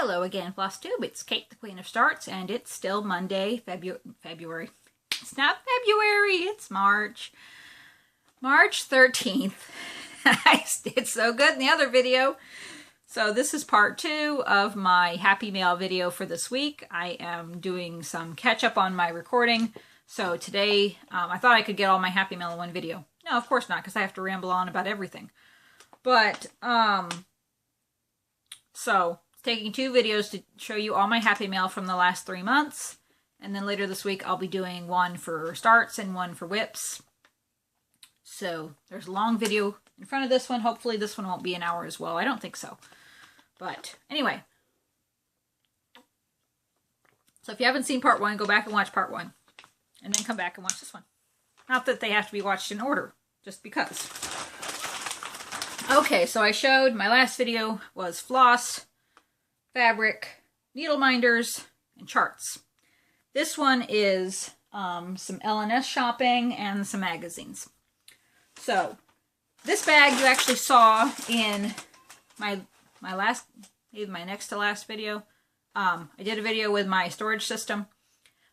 Hello again, Flosstube. It's Kate, the Queen of Starts, and it's still Monday, February. It's not February, it's March. March 13th. I did so good in the other video. So this is part 2 of my Happy Mail video for this week. I am doing some catch up on my recording. So today, I thought I could get all my Happy Mail in one video. No, of course not, because I have to ramble on about everything. But, so taking 2 videos to show you all my Happy Mail from the last 3 months. And then later this week, I'll be doing one for starts and one for whips. So there's a long video in front of this one. Hopefully this one won't be an hour as well. I don't think so. But anyway. So if you haven't seen part 1, go back and watch part 1. And then come back and watch this one. Not that they have to be watched in order, just because. Okay, so I showed, my last video was floss, fabric, needle minders, and charts. This one is some L&S shopping and some magazines. So, this bag you actually saw in my last, maybe my next to last video. I did a video with my storage system,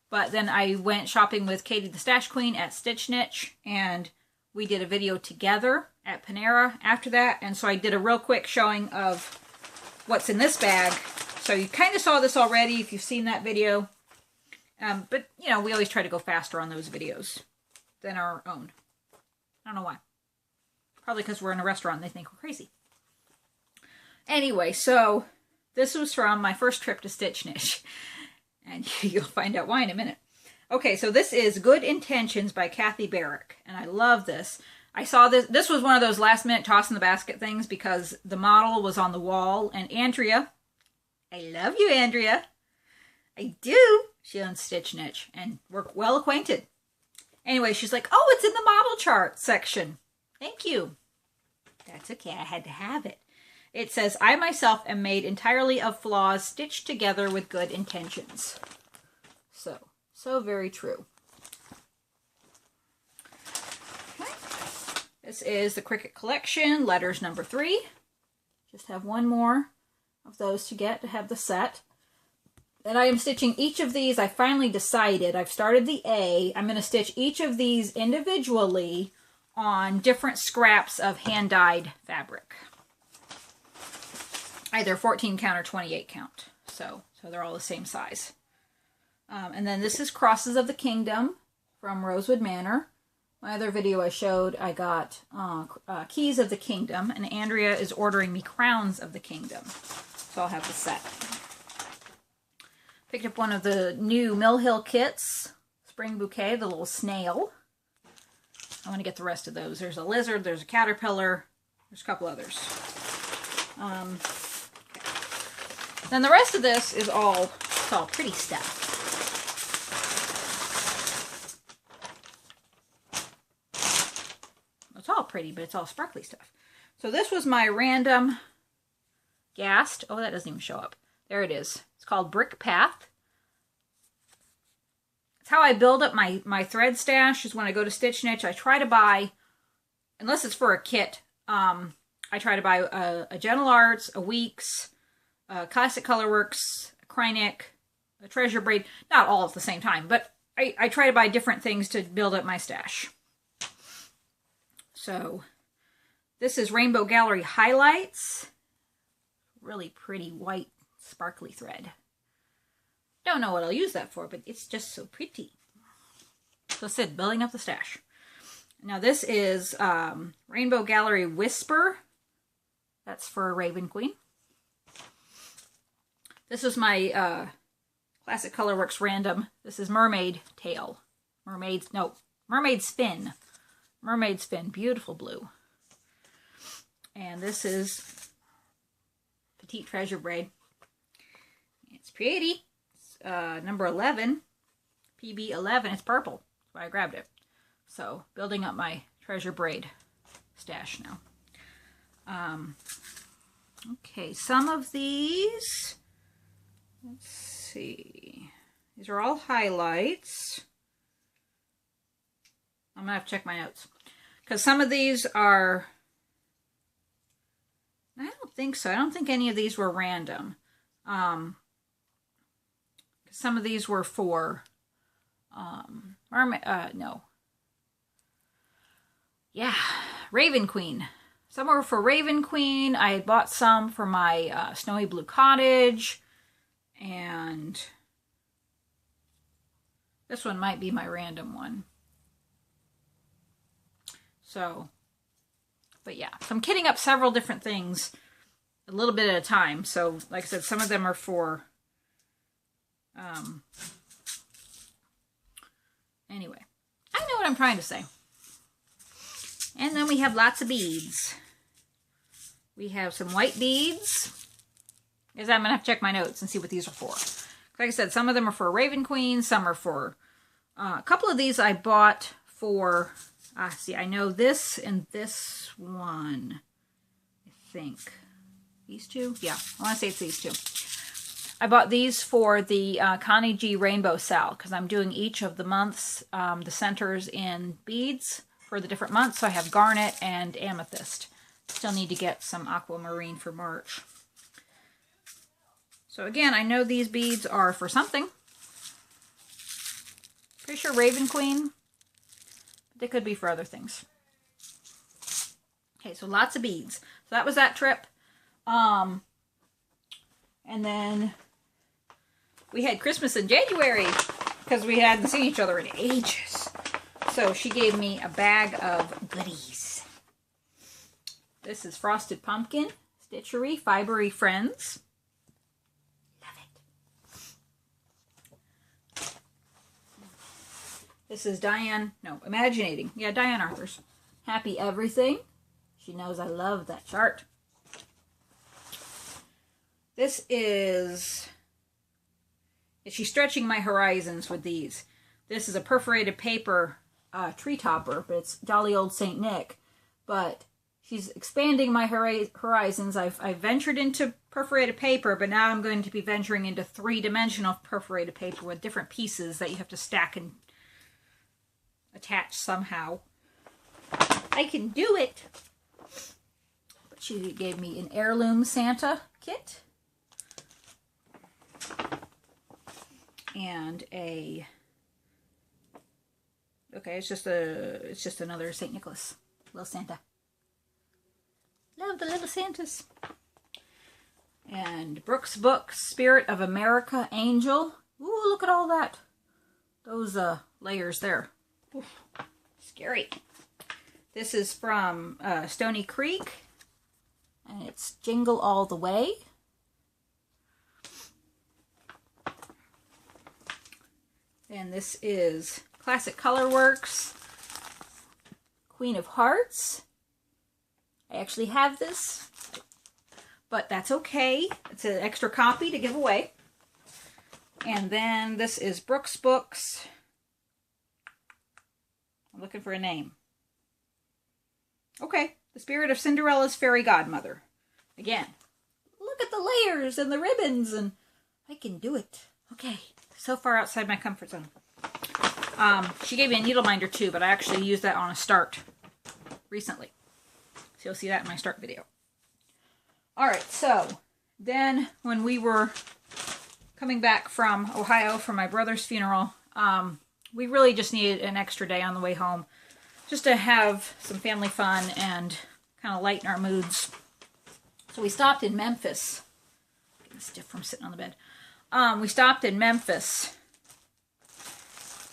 but then I went shopping with Katie the Stash Queen at Stitch Niche, and we did a video together at Panera after that, and so I did a real quick showing of what's in this bag. So you kind of saw this already if you've seen that video. But, you know, we always try to go faster on those videos than our own. I don't know why. Probably because we're in a restaurant and they think we're crazy. Anyway, so this was from my first trip to Stitch Niche. And you'll find out why in a minute. Okay, so this is Good Intentions by Kathy Barrick. And I love this. I saw this. This was one of those last minute toss in the basket things because the model was on the wall. And Andrea, I love you, Andrea. I do. She owns Stitch Niche and we're well acquainted. Anyway, she's like, oh, it's in the model chart section. Thank you. That's okay. I had to have it. It says, I myself am made entirely of flaws stitched together with good intentions. So very true. Okay. This is the Cricut Collection, letters number 3. Just have one more of those to get to have the set. And I am stitching each of these. I finally decided, I've started the A. I'm going to stitch each of these individually on different scraps of hand-dyed fabric. Either 14 count or 28 count. So they're all the same size. And then this is Crosses of the Kingdom from Rosewood Manor. My other video I showed, I got Keys of the Kingdom, and Andrea is ordering me Crowns of the Kingdom. So I'll have the set. Picked up one of the new Mill Hill kits, Spring Bouquet, the little snail. I want to get the rest of those. There's a lizard, there's a caterpillar, there's a couple others. Okay. Then the rest of this is all pretty stuff. It's all pretty, but it's all sparkly stuff. So this was my random Gast. Oh, that doesn't even show up. There it is. It's called Brick Path. It's how I build up my thread stash, is when I go to Stitch Niche. I try to buy, unless it's for a kit, I try to buy a Gentle Arts, a Weeks, a Classic Colorworks, a Kreinik, a Treasure Braid. Not all at the same time, but I try to buy different things to build up my stash. So, this is Rainbow Gallery Highlights. Really pretty white sparkly thread. Don't know what I'll use that for, but it's just so pretty. So Sid, building up the stash. Now this is Rainbow Gallery Whisper. That's for Raven Queen. This is my Classic Colorworks random. This is Mermaid Tail. Mermaid Spin. Mermaid Spin. Beautiful blue. And this is Petite Treasure Braid. It's pretty. It's number 11. PB11. It's purple. That's why I grabbed it. So, building up my Treasure Braid stash now. Okay, some of these, let's see. These are all highlights. I'm going to have to check my notes. Because some of these are, I don't think so. I don't think any of these were random. Some of these were for, no. Yeah, Raven Queen. Some were for Raven Queen. I had bought some for my Snowy Blue Cottage. And this one might be my random one. So, but yeah. So I'm kitting up several different things a little bit at a time. So, like I said, some of them are for, anyway. I know what I'm trying to say. And then we have lots of beads. We have some white beads. Because I'm going to have to check my notes and see what these are for. Like I said, some of them are for Raven Queen. Some are for... a couple of these I bought for... see, I know this and this one. I think. These two? Yeah, I want to say it's these two. I bought these for the Connie G Rainbow Sal. Because I'm doing each of the months, the centers in beads for the different months. So I have garnet and amethyst. Still need to get some aquamarine for March. So again, I know these beads are for something. Pretty sure Raven Queen. But they could be for other things. Okay, so lots of beads. So that was that trip. And then we had Christmas in January because we hadn't seen each other in ages. So she gave me a bag of goodies. This is Frosted Pumpkin, Stitchery, Fibery Friends. This is Imaginating. Yeah, Diane Arthur's. Happy Everything. She knows I love that chart. This is she's stretching my horizons with these. This is a perforated paper tree topper, but it's Jolly Old St. Nick. But she's expanding my horizons. I've ventured into perforated paper, but now I'm going to be venturing into three-dimensional perforated paper with different pieces that you have to stack and attach somehow. I can do it. But she gave me an heirloom Santa kit. And a... Okay, it's just another St. Nicholas. Little Santa. Love the little Santas. And Brooks Books, Spirit of America, Angel. Ooh, look at all that. Those layers there. Oof, scary. This is from Stony Creek. And it's Jingle All the Way. And this is Classic Colorworks, Queen of Hearts. I actually have this, but that's okay. It's an extra copy to give away. And then this is Brooks Books. I'm looking for a name. Okay, The Spirit of Cinderella's Fairy Godmother. Again, look at the layers and the ribbons, and I can do it. Okay, so far outside my comfort zone. She gave me a needle minder too, but I actually used that on a start recently. So you'll see that in my start video. Alright, so then when we were coming back from Ohio for my brother's funeral, we really just needed an extra day on the way home just to have some family fun and kind of lighten our moods. So we stopped in Memphis. Getting stiff from sitting on the bed. We stopped in Memphis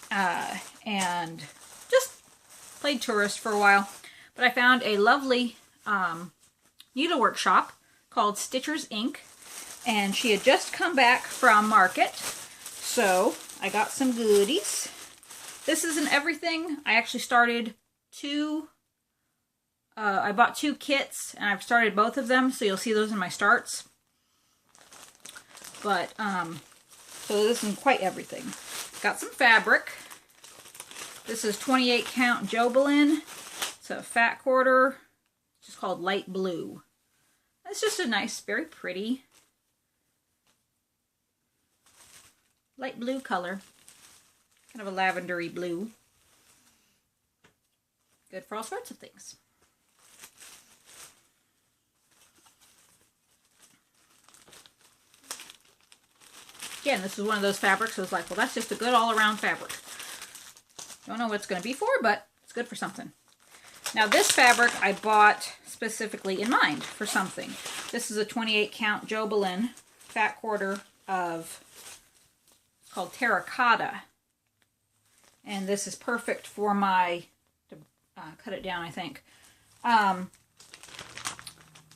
and just played tourist for a while. But I found a lovely needlework shop called Stitchers Inc. And she had just come back from market. So I got some goodies. This isn't everything. I actually started I bought 2 kits and I've started both of them. So you'll see those in my starts. But, so this isn't quite everything. Got some fabric. This is 28 count Jobelin. It's a fat quarter. It's just called Light Blue. It's just a nice, very pretty light blue color. Kind of a lavendery blue. Good for all sorts of things. again, this is one of those fabrics. I was like, well, that's just a good all-around fabric. Don't know what it's going to be for, but it's good for something. Now, this fabric I bought specifically in mind for something. This is a 28 count Jobelin fat quarter of, it's called Terracotta. And this is perfect for my, cut it down, I think.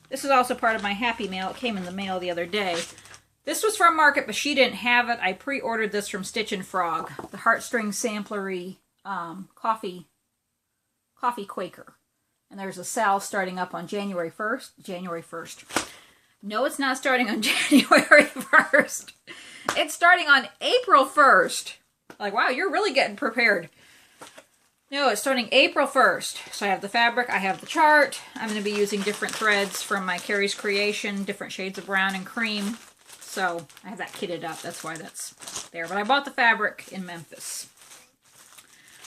This is also part of my Happy Mail. It came in the mail the other day. This was from Market, but she didn't have it. I pre-ordered this from Stitch and Frog, the Heartstring Samplery coffee Quaker. And there's a sale starting up on January 1st. January 1st. No, it's not starting on January 1st. It's starting on April 1st. Like, wow, you're really getting prepared. No, it's starting April 1st. So I have the fabric, I have the chart. I'm going to be using different threads from my Carrie's Creation, different shades of brown and cream. So I have that kitted up. That's why that's there. But I bought the fabric in Memphis.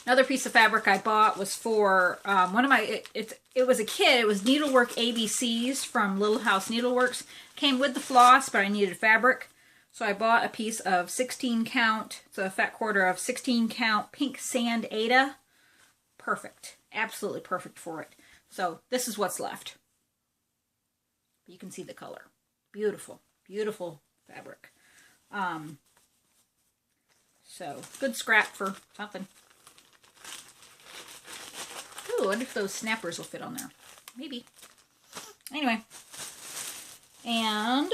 Another piece of fabric I bought was for one of my, it was a kit. It was Needlework ABCs from Little House Needleworks. Came with the floss, but I needed fabric. So I bought a piece of 16 count, it's a fat quarter of 16 count pink sand Aida. Perfect. Absolutely perfect for it. So this is what's left. You can see the color. Beautiful, beautiful fabric. So good scrap for something. Ooh, I wonder if those snappers will fit on there. Maybe. Anyway. And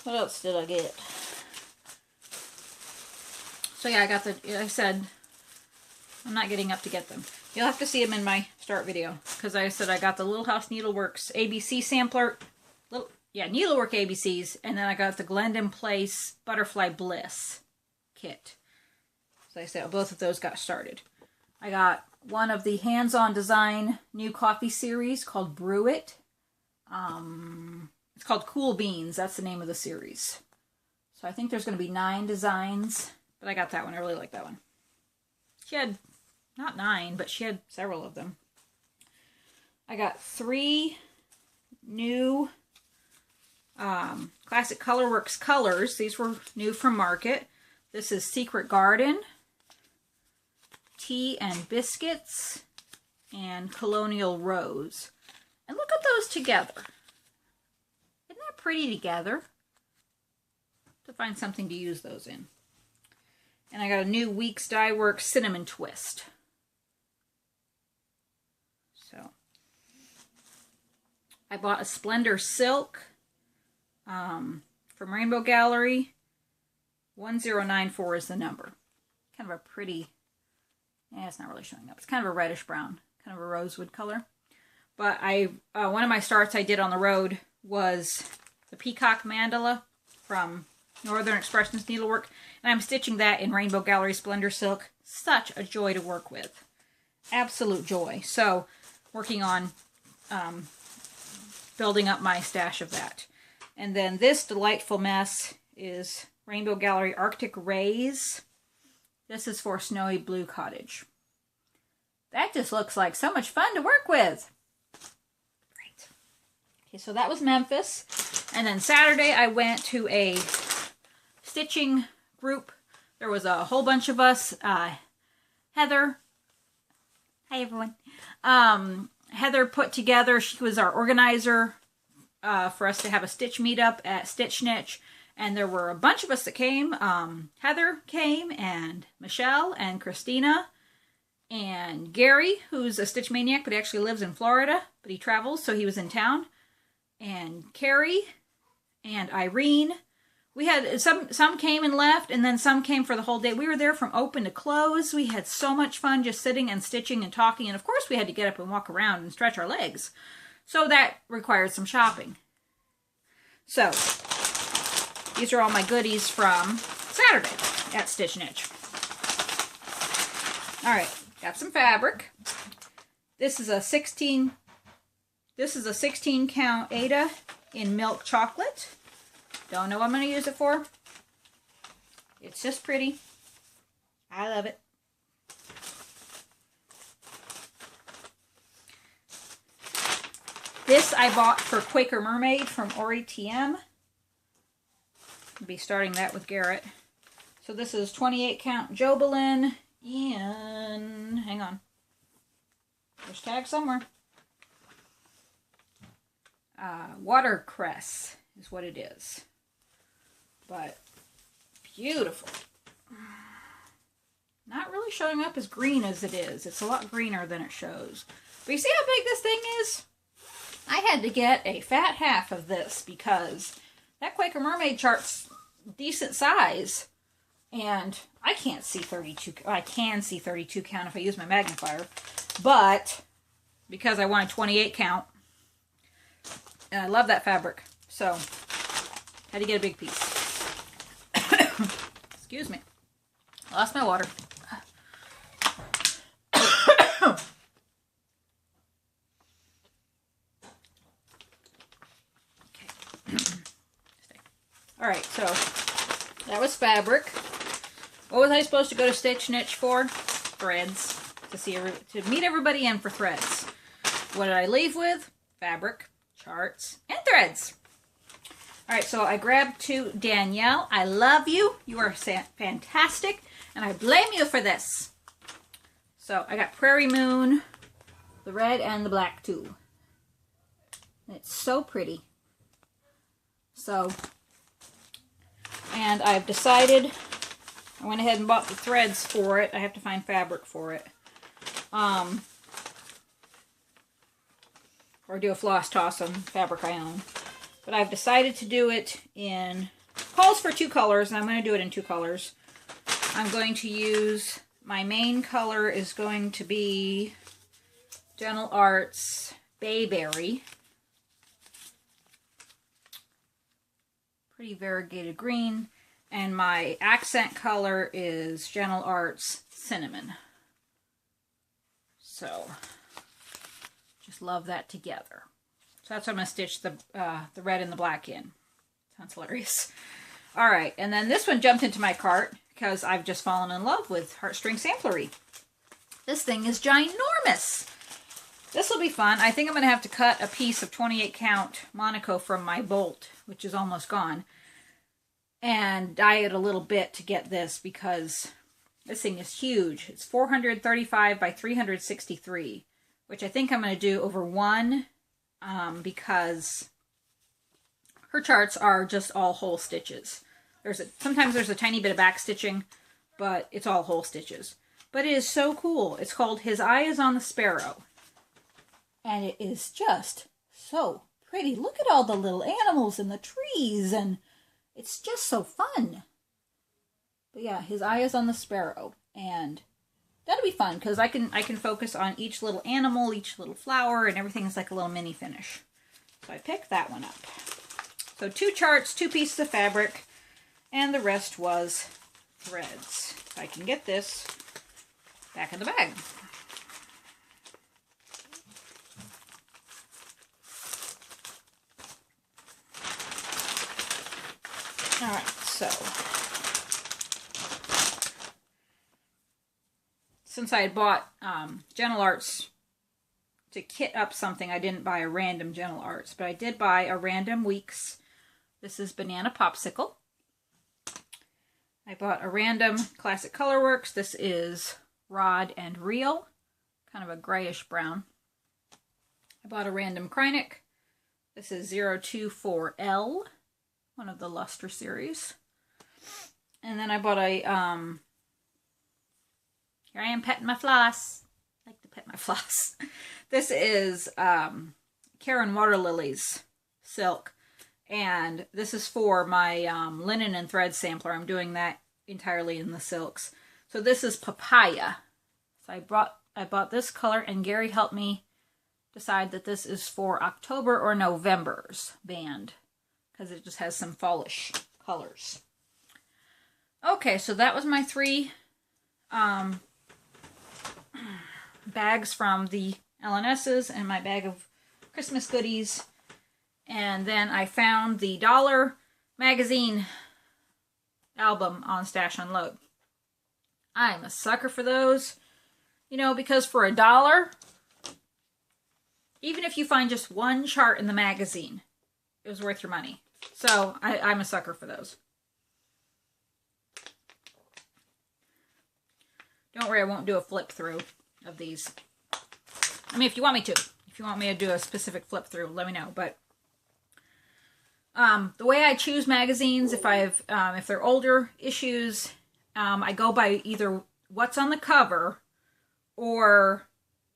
what else did I get? So yeah, I got the, I said, I'm not getting up to get them. You'll have to see them in my start video. Because I said I got the Little House Needleworks ABC sampler. Needlework ABCs. And then I got the Glendon Place Butterfly Bliss kit. So I said both of those got started. I got one of the hands-on design new coffee series called Brew It. It's called Cool Beans. That's the name of the series. So I think there's going to be 9 designs. But I got that one. I really like that one. She had, not 9, but she had several of them. I got 3 new Classic Colorworks colors. These were new from Market. This is Secret Garden, Tea and Biscuits, and Colonial Rose. And look at those together. Isn't that pretty together? To find something to use those in. And I got a new Weeks Dye Works Cinnamon Twist. So, I bought a Splendor Silk from Rainbow Gallery. 1094 is the number. Kind of a pretty, it's not really showing up. It's kind of a reddish brown, kind of a rosewood color. But one of my starts I did on the road was the Peacock Mandala from Northern Expressions Needlework, and I'm stitching that in Rainbow Gallery Splendor Silk. Such a joy to work with. Absolute joy. So, working on building up my stash of that. And then this delightful mess is Rainbow Gallery Arctic Rays. This is for Snowy Blue Cottage. That just looks like so much fun to work with. Great. Okay, so that was Memphis. And then Saturday I went to a stitching group. There was a whole bunch of us. Heather. Hi, everyone. Heather put together, she was our organizer for us to have a stitch meetup at Stitch Niche. And there were a bunch of us that came. Heather came, and Michelle, and Christina, and Gary, who's a Stitch Maniac, but he actually lives in Florida, but he travels, so he was in town. And Carrie, and Irene. We had, some came and left, and then some came for the whole day. We were there from open to close. We had so much fun just sitting and stitching and talking. And of course we had to get up and walk around and stretch our legs. So that required some shopping. So, these are all my goodies from Saturday at Stitch Niche. Alright, got some fabric. This is a 16 count Aida in milk chocolate. Don't know what I'm going to use it for. It's just pretty. I love it. This I bought for Quaker Mermaid from Ori TM. I'll be starting that with Garrett. So this is 28 count Jobelin in, hang on, there's tag somewhere. Watercress is what it is. But beautiful. Not really showing up as green as it is. It's a lot greener than it shows. But you see how big this thing is? I had to get a fat half of this because that Quaker Mermaid chart's decent size. And I can't see 32. I can see 32 count if I use my magnifier. But because I want a 28 count, and I love that fabric, so had to get a big piece. Excuse me. Lost my water. Alright, so that was fabric. What was I supposed to go to Stitch Niche for? Threads. To meet everybody in for threads. What did I leave with? Fabric, charts, and threads. Alright, so I grabbed to Danielle. I love you. You are fantastic. And I blame you for this. So I got Prairie Moon, the red and the black too. And it's so pretty. So, and I've decided, I went ahead and bought the threads for it. I have to find fabric for it. Or do a floss toss on fabric I own. But I've decided to do it in, calls for 2 colors, and I'm going to do it in 2 colors. I'm going to use, my main color is going to be Gentle Arts Bayberry. Pretty variegated green. And my accent color is Gentle Arts Cinnamon. So, just love that together. So that's what I'm going to stitch the red and the black in. Sounds hilarious. Alright, and then this one jumped into my cart because I've just fallen in love with Heartstring Samplery. This thing is ginormous. This will be fun. I think I'm going to have to cut a piece of 28 count Monaco from my bolt, which is almost gone, and dye it a little bit to get this because this thing is huge. It's 435 by 363, which I think I'm going to do over one because her charts are just all whole stitches. Sometimes there's a tiny bit of back stitching, but it's all whole stitches. But it is so cool. It's called His Eye is on the Sparrow. And it is just so pretty. Look at all the little animals and the trees, and it's just so fun. But yeah, His Eye is on the Sparrow, and that'll be fun because I can focus on each little animal, each little flower, and everything is like a little mini finish. So I picked that one up. So 2 charts, 2 pieces of fabric, and the rest was threads. If I can get this back in the bag. Alright, so since I had bought Gentle Arts to kit up something, I didn't buy a random Gentle Arts, but I did buy a random Weeks. This is Banana Popsicle. I bought a random Classic Colorworks. This is Rod and Reel, kind of a grayish brown. I bought a random Krynic. This is 024L, one of the Luster series. And then I bought a, here I am petting my floss. I like to pet my floss. This is Karen Water Lilies silk. And this is for my linen and thread sampler. I'm doing that entirely in the silks. So this is Papaya. So I bought this color, and Gary helped me decide that this is for October or November's band, because it just has some fallish colors. Okay, so that was my 3 bags from the LNS's and my bag of Christmas goodies. And then I found the Dollar Magazine album on Stash Unload. I'm a sucker for those, you know, because for $1, even if you find just one chart in the magazine, it was worth your money. So I'm a sucker for those. Don't worry, I won't do a flip through of these. I mean, if you want me to. If you want me to do a specific flip through, let me know. But the way I choose magazines, if they're older issues, I go by either what's on the cover, or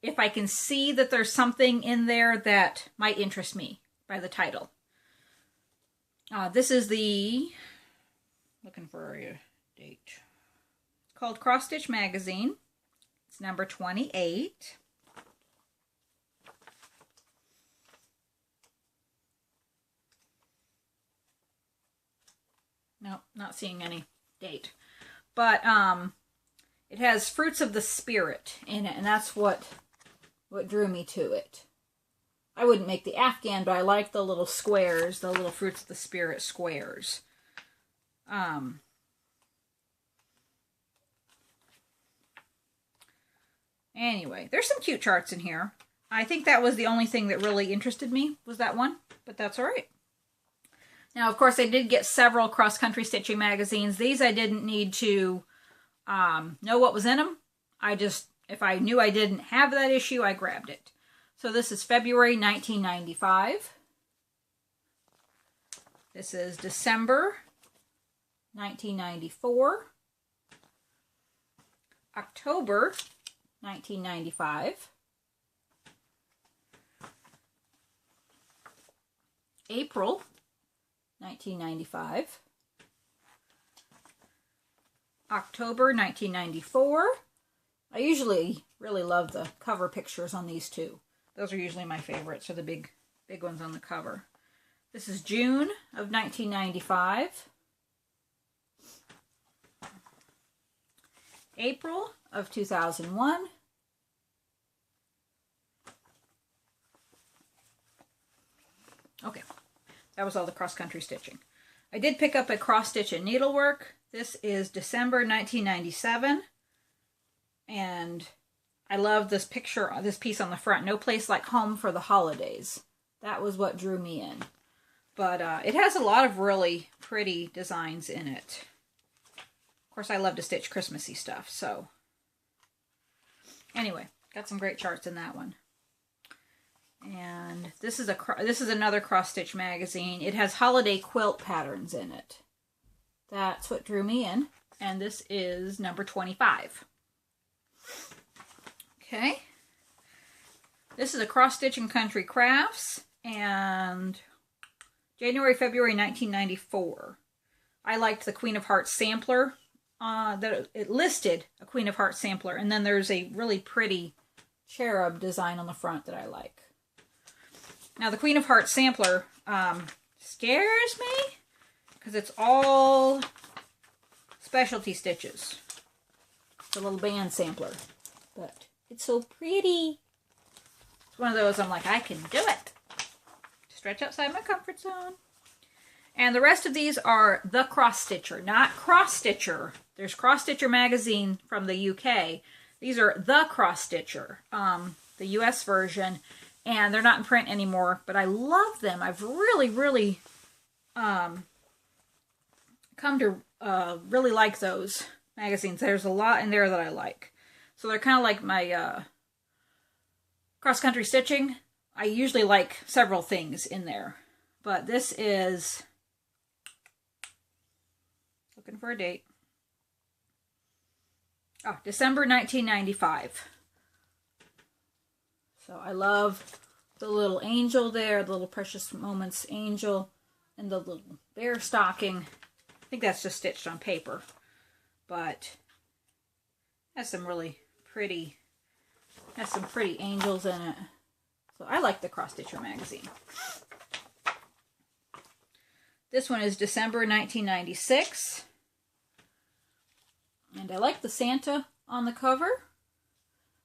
if I can see that there's something in there that might interest me by the title. This is looking for a date. It's called Cross Stitch Magazine. It's number 28. Nope, not seeing any date. But it has Fruits of the Spirit in it, and that's what drew me to it. I wouldn't make the Afghan, but I like the little squares, the little Fruits of the Spirit squares. Anyway, there's some cute charts in here. I think that was the only thing that really interested me, was that one, but that's all right. Now, of course, I did get several cross-country stitching magazines. These I didn't need to know what was in them. If I knew I didn't have that issue, I grabbed it. So this is February 1995. This is December 1994. October 1995. April 1995. October 1994. I usually really love the cover pictures on these two. Those are usually my favorites, are the big ones on the cover. This is June of 1995. April of 2001. Okay, that was all the cross-country stitching. I did pick up a cross-stitch and needlework. This is December 1997. And I love this picture, this piece on the front. No place like home for the holidays. That was what drew me in. But it has a lot of really pretty designs in it. Of course, I love to stitch Christmassy stuff, so. Anyway, got some great charts in that one. And this is another cross-stitch magazine. It has holiday quilt patterns in it. That's what drew me in. And this is number 25. Okay. This is a cross-stitch and country crafts. And January, February 1994. I liked the Queen of Hearts sampler. That it listed a Queen of Hearts sampler. And then there's a really pretty cherub design on the front that I like. Now, the Queen of Hearts sampler scares me because it's all specialty stitches. It's a little band sampler, but it's so pretty. It's one of those I'm like, I can do it. Stretch outside my comfort zone. And the rest of these are The Cross Stitcher, not Cross Stitcher. There's Cross Stitcher magazine from the UK. These are The Cross Stitcher, the US version. And they're not in print anymore, but I love them. I've really, really come to really like those magazines. There's a lot in there that I like. So they're kind of like my cross-country stitching. I usually like several things in there. But this is, looking for a date. Oh, December 1995. So I love the little angel there, the little Precious Moments angel, and the little bear stocking. I think that's just stitched on paper, but has some really pretty, angels in it. So I like the Cross Stitcher magazine. This one is December 1996. And I like the Santa on the cover.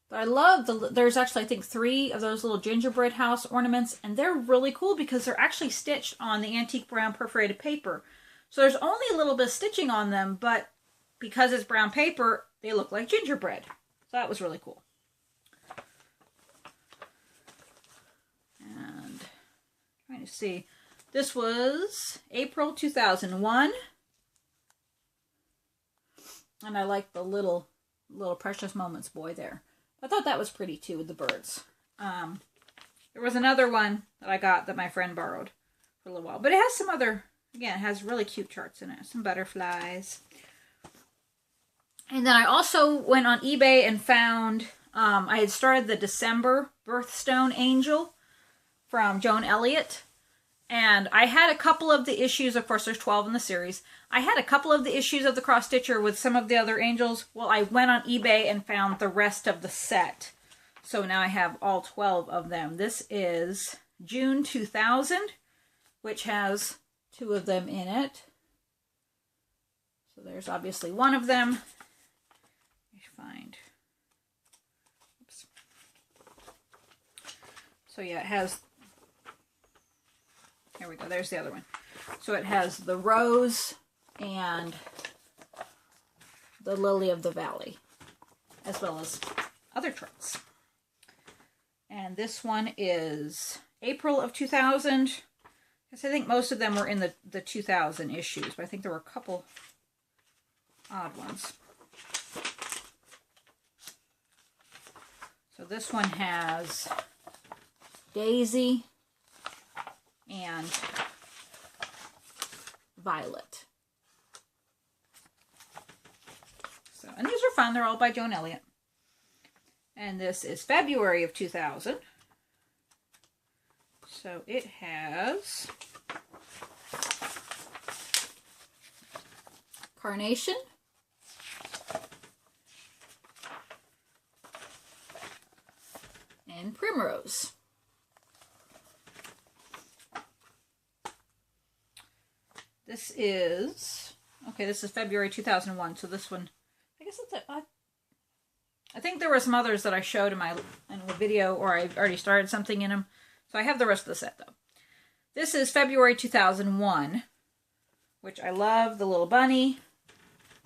But I love there's actually, I think, 3 of those little gingerbread house ornaments. And they're really cool because they're actually stitched on the antique brown perforated paper. So there's only a little bit of stitching on them, but because it's brown paper, they look like gingerbread. So that was really cool. And trying to see. This was April 2001. And I like the little little Precious Moments boy there. I thought that was pretty too with the birds. There was another one that I got that my friend borrowed for a little while. But it has some other, again, it has really cute charts in it. Some butterflies. And then I also went on eBay and found, I had started the December Birthstone Angel from Joan Elliott. And I had a couple of the issues, of course there's 12 in the series. I had a couple of the issues of the cross stitcher with some of the other angels. Well, I went on eBay and found the rest of the set. So now I have all 12 of them. This is June 2000, which has 2 of them in it. So there's obviously one of them. Let me find. Oops. So yeah, it has, here we go, there's the other one. So it has the rose and the lily of the valley, as well as other charts. And this one is April of 2000. I think most of them were in the 2000 issues, but I think there were a couple odd ones. So this one has Daisy and Violet. So, and these are fun. They're all by Joan Elliott. And this is February of 2000. So it has Carnation, and Primrose. This is, okay, this is February 2001, so this one, I guess it's I think there were some others that I showed in the video, or I already started something in them. So I have the rest of the set, though. This is February 2001, which I love. The little bunny,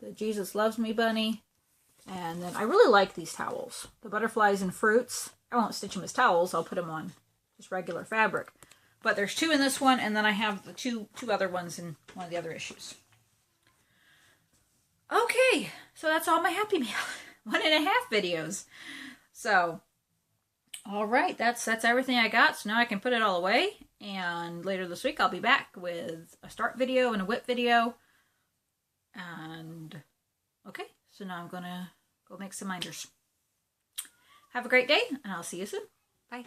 the Jesus Loves Me bunny. And then I really like these towels. The butterflies and fruits. I won't stitch them as towels. I'll put them on just regular fabric. But there's 2 in this one, and then I have the two other ones in one of the other issues. Okay, so that's all my Happy Meal. 1.5 videos. So, all right, that's everything I got. So now I can put it all away. And later this week, I'll be back with a start video and a whip video. And, okay, so now I'm going to go make some minders. Have a great day, and I'll see you soon. Bye.